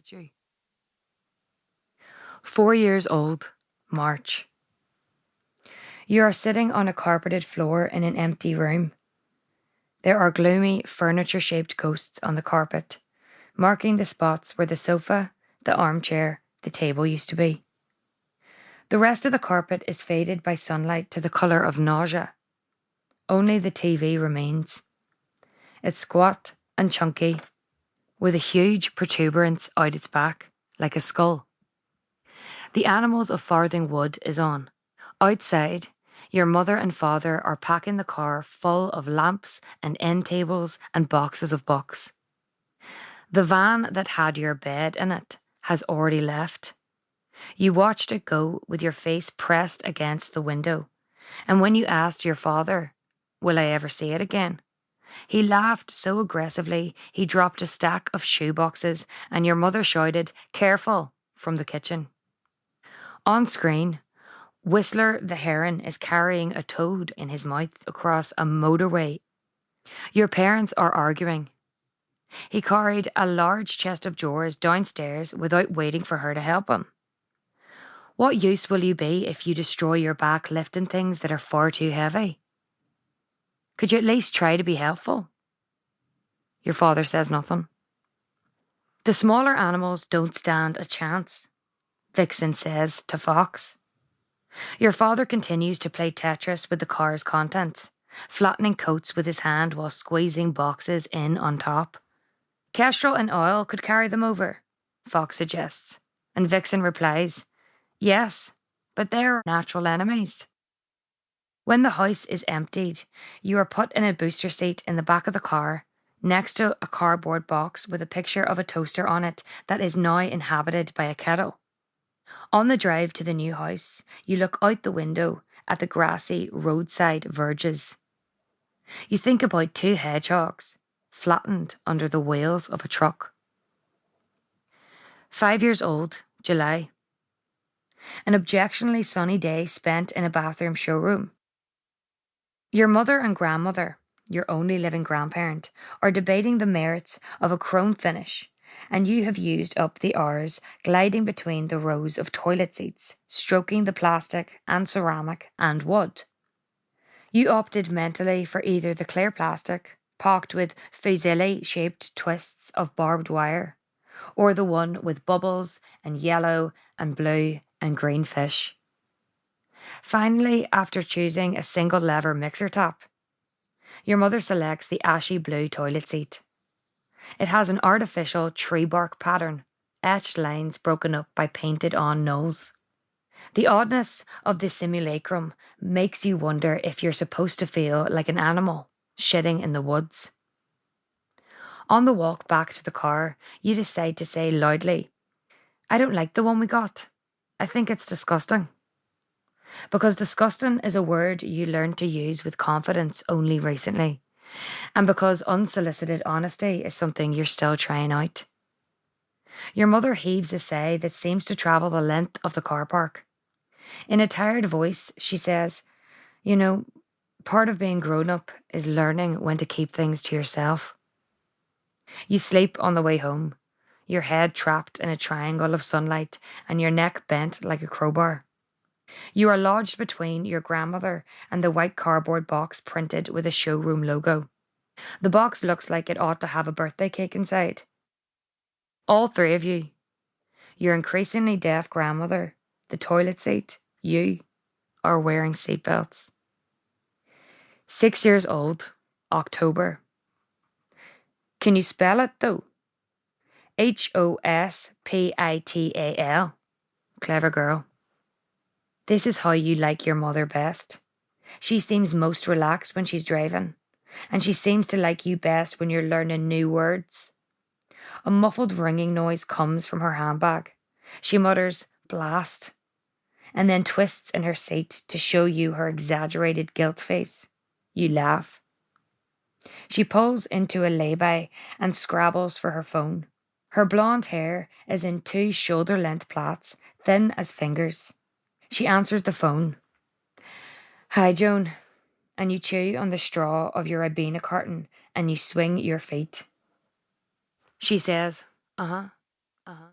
at you. 4 years old, March. You are sitting on a carpeted floor in an empty room. There are gloomy, furniture-shaped ghosts on the carpet, marking the spots where the sofa, the armchair, the table used to be. The rest of the carpet is faded by sunlight to the colour of nausea. Only the TV remains. It's squat and chunky, with a huge protuberance out its back, like a skull. The Animals of Farthing Wood is on. Outside, your mother and father are packing the car full of lamps and end tables and boxes of books. The van that had your bed in it has already left. You watched it go with your face pressed against the window, and when you asked your father, "Will I ever see it again?" he laughed so aggressively he dropped a stack of shoeboxes, and your mother shouted, "Careful," from the kitchen. On screen, Whistler the Heron is carrying a toad in his mouth across a motorway. Your parents are arguing. He carried a large chest of drawers downstairs without waiting for her to help him. What use will you be if you destroy your back lifting things that are far too heavy? Could you at least try to be helpful? Your father says nothing. The smaller animals don't stand a chance, Vixen says to Fox. Your father continues to play Tetris with the car's contents, flattening coats with his hand while squeezing boxes in on top. Kestrel and Oil could carry them over, Fox suggests, and Vixen replies, "Yes, but they're natural enemies." When the house is emptied, you are put in a booster seat in the back of the car, next to a cardboard box with a picture of a toaster on it that is now inhabited by a kettle. On the drive to the new house, you look out the window at the grassy roadside verges. You think about 2 hedgehogs flattened under the wheels of a truck. 5 years old, July. An objectionably sunny day spent in a bathroom showroom. Your mother and grandmother, your only living grandparent, are debating the merits of a chrome finish, and you have used up the hours gliding between the rows of toilet seats, stroking the plastic and ceramic and wood. You opted mentally for either the clear plastic, pocked with fusilli-shaped twists of barbed wire, or the one with bubbles and yellow and blue and green fish. Finally, after choosing a single lever mixer tap, your mother selects the ashy blue toilet seat. It has an artificial tree bark pattern, etched lines broken up by painted on knolls. The oddness of the simulacrum makes you wonder if you're supposed to feel like an animal shitting in the woods. On the walk back to the car, you decide to say loudly, "I don't like the one we got. I think it's disgusting." Because disgusting is a word you learned to use with confidence only recently, and because unsolicited honesty is something you're still trying out. Your mother heaves a sigh that seems to travel the length of the car park. In a tired voice, she says, "You know, part of being grown up is learning when to keep things to yourself." You sleep on the way home, your head trapped in a triangle of sunlight and your neck bent like a crowbar. You are lodged between your grandmother and the white cardboard box printed with a showroom logo. The box looks like it ought to have a birthday cake inside. All 3 of you, your increasingly deaf grandmother, the toilet seat, you, are wearing seatbelts. 6 years old, October. Can you spell it though? Hospital. Clever girl. This is how you like your mother best. She seems most relaxed when she's driving, and she seems to like you best when you're learning new words. A muffled ringing noise comes from her handbag. She mutters, "Blast," and then twists in her seat to show you her exaggerated guilt face. You laugh. She pulls into a lay-by and scrabbles for her phone. Her blonde hair is in 2 shoulder-length plaits, thin as fingers. She answers the phone. "Hi, Joan," and you chew on the straw of your Ibina carton and you swing your feet. She says, "Uh-huh, uh-huh."